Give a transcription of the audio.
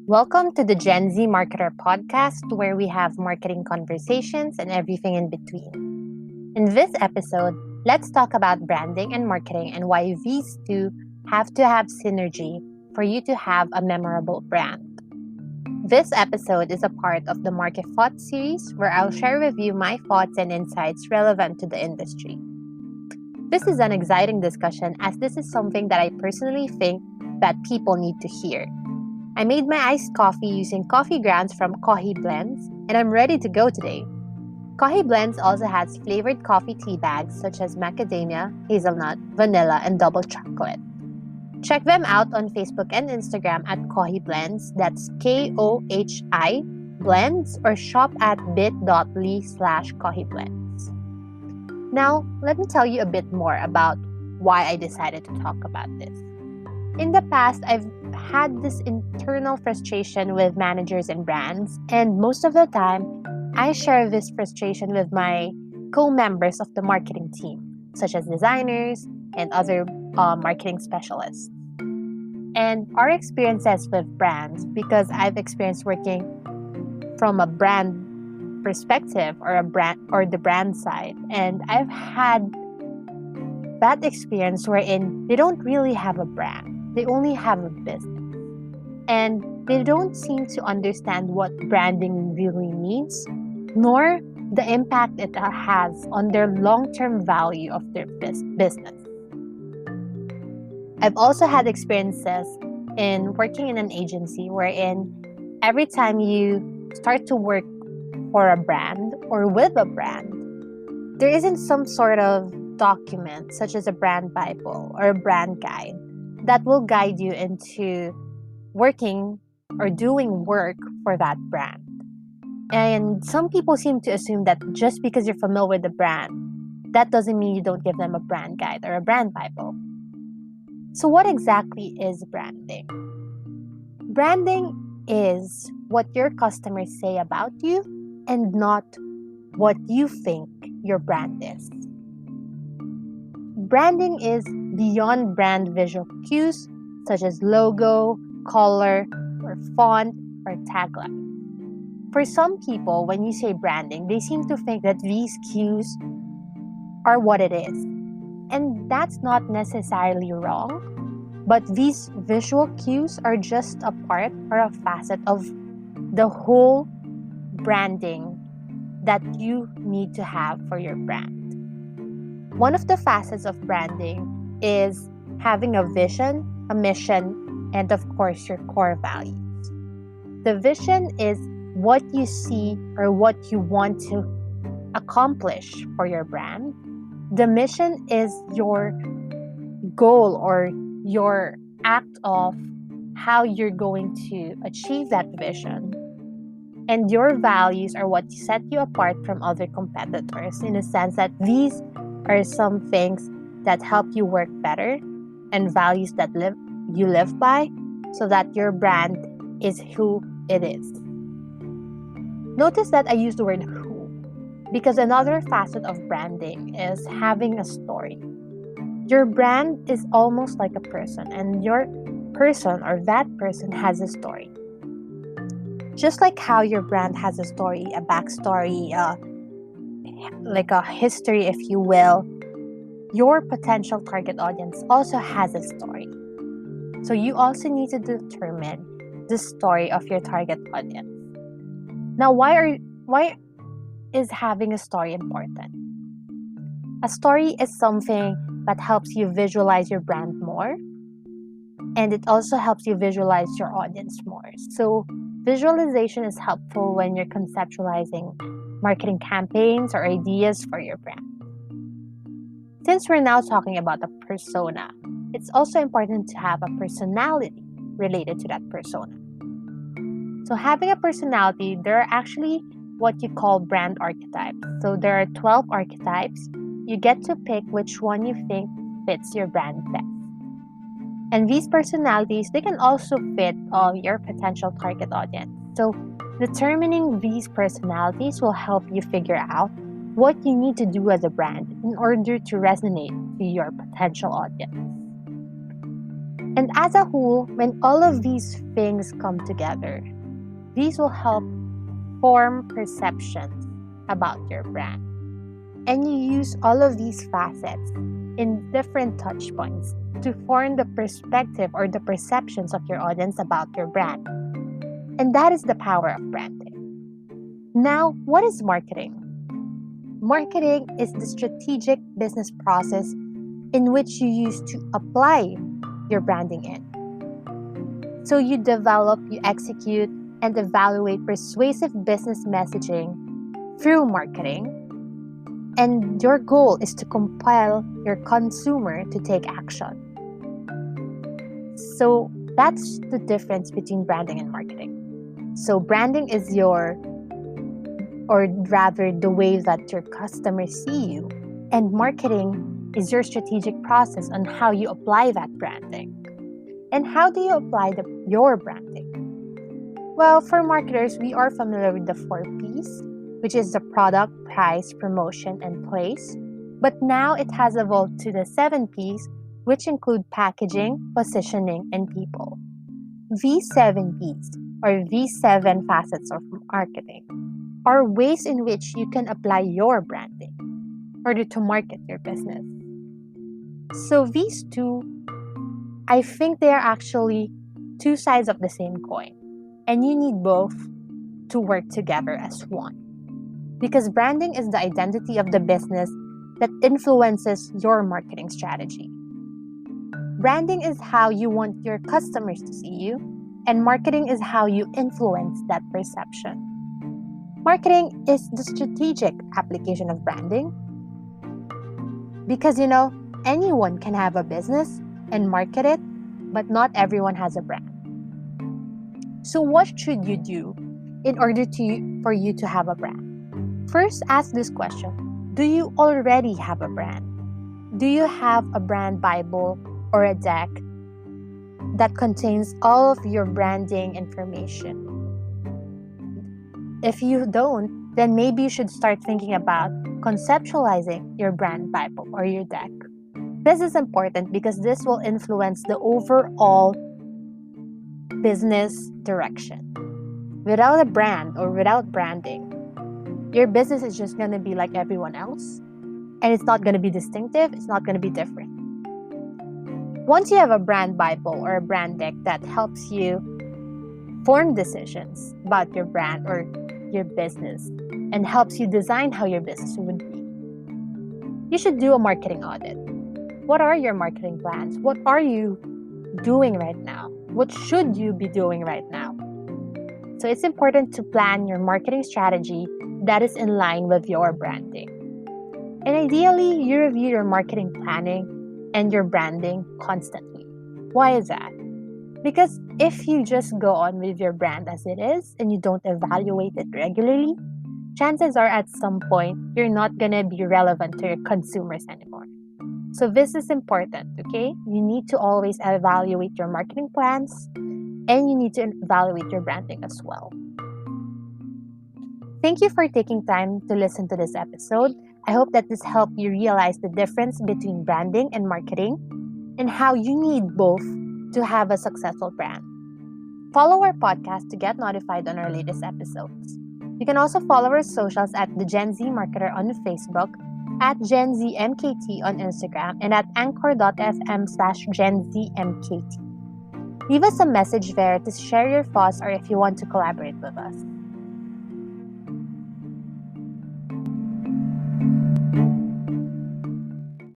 Welcome to the Gen Z Marketer podcast, where we have marketing conversations and everything in between. In this episode, let's talk about branding and marketing and why these two have to have synergy for you to have a memorable brand. This episode is a part of the MarkeThoughts series, where I'll share with you my thoughts and insights relevant to the industry. This is an exciting discussion, as this is something that I personally think that people need to hear. I made my iced coffee using coffee grounds from Coffee Blends, and I'm ready to go today. Coffee Blends also has flavored coffee tea bags such as macadamia, hazelnut, vanilla, and double chocolate. Check them out on Facebook and Instagram at Coffee Blends, that's KOHI Blends, or shop at bit.ly/coffeeblends. Now, let me tell you a bit more about why I decided to talk about this. In the past, I've had this internal frustration with managers and brands, and most of the time, I share this frustration with my co-members of the marketing team, such as designers and other marketing specialists. And our experiences with brands, because I've experienced working from a brand perspective or the brand side, and I've had that experience wherein they don't really have a brand. They only have a business. And they don't seem to understand what branding really means, nor the impact it has on their long-term value of their business. I've also had experiences in working in an agency wherein every time you start to work for a brand or with a brand, there isn't some sort of document such as a brand Bible or a brand guide that will guide you into working or doing work for that brand. And some people seem to assume that just because you're familiar with the brand, that doesn't mean you don't give them a brand guide or a brand Bible. So what exactly is branding? Branding is what your customers say about you and not what you think your brand is. Branding is beyond brand visual cues such as logo, color, or font, or tagline. For some people, when you say branding, they seem to think that these cues are what it is. And that's not necessarily wrong, but these visual cues are just a part or a facet of the whole branding that you need to have for your brand. One of the facets of branding is having a vision, a mission, and of course, your core values. The vision is what you see or what you want to accomplish for your brand. The mission is your goal or your act of how you're going to achieve that vision. And your values are what set you apart from other competitors, in a sense that these are some things that help you work better and values that you live by, so that your brand is who it is. Notice that I use the word who, because another facet of branding is having a story. Your brand is almost like a person, and your person or that person has a story. Just like how your brand has a story, a backstory, like a history, if you will, your potential target audience also has a story. So you also need to determine the story of your target audience. Now, why is having a story important? A story is something that helps you visualize your brand more, and it also helps you visualize your audience more. So visualization is helpful when you're conceptualizing marketing campaigns or ideas for your brand. Since we're now talking about a persona, it's also important to have a personality related to that persona. So having a personality, there are actually what you call brand archetypes. So there are 12 archetypes. You get to pick which one you think fits your brand best. And these personalities, they can also fit your potential target audience. So determining these personalities will help you figure out what you need to do as a brand in order to resonate to your potential audience. And as a whole, when all of these things come together, these will help form perceptions about your brand. And you use all of these facets in different touch points to form the perspective or the perceptions of your audience about your brand. And that is the power of branding. Now, what is marketing? Marketing is the strategic business process in which you use to apply your branding in. So you develop, you execute, and evaluate persuasive business messaging through marketing. And your goal is to compel your consumer to take action. So that's the difference between branding and marketing. So branding is the way that your customers see you. And marketing is your strategic process on how you apply that branding. And how do you apply your branding? Well, for marketers, we are familiar with the 4 Ps, which is the product, price, promotion, and place. But now it has evolved to the 7 Ps, which include packaging, positioning, and people. These 7 Ps, or these 7 facets of marketing, are ways in which you can apply your branding in order to market your business. So these two, I think they are actually 2 sides of the same coin, and you need both to work together as one. Because branding is the identity of the business that influences your marketing strategy. Branding is how you want your customers to see you, and marketing is how you influence that perception. Marketing is the strategic application of branding because, anyone can have a business and market it, but not everyone has a brand. So what should you do in order for you to have a brand? First, ask this question. Do you already have a brand? Do you have a brand Bible or a deck that contains all of your branding information? If you don't, then maybe you should start thinking about conceptualizing your brand Bible or your deck. This is important because this will influence the overall business direction. Without a brand or without branding, your business is just going to be like everyone else, and it's not going to be distinctive, it's not going to be different. Once you have a brand Bible or a brand deck that helps you form decisions about your brand or your business and helps you design how your business would be, you should do a marketing audit. What are your marketing plans? What are you doing right now? What should you be doing right now? So it's important to plan your marketing strategy that is in line with your branding. And ideally, you review your marketing planning and your branding constantly. Why is that? Because if you just go on with your brand as it is and you don't evaluate it regularly, chances are at some point you're not going to be relevant to your consumers anymore. So this is important, okay? You need to always evaluate your marketing plans and you need to evaluate your branding as well. Thank you for taking time to listen to this episode. I hope that this helped you realize the difference between branding and marketing and how you need both to have a successful brand. Follow our podcast to get notified on our latest episodes. You can also follow our socials at the Gen Z Marketer on Facebook, at Gen Z MKT on Instagram, and at anchor.fm/GenZMKT. Leave us a message there to share your thoughts or if you want to collaborate with us.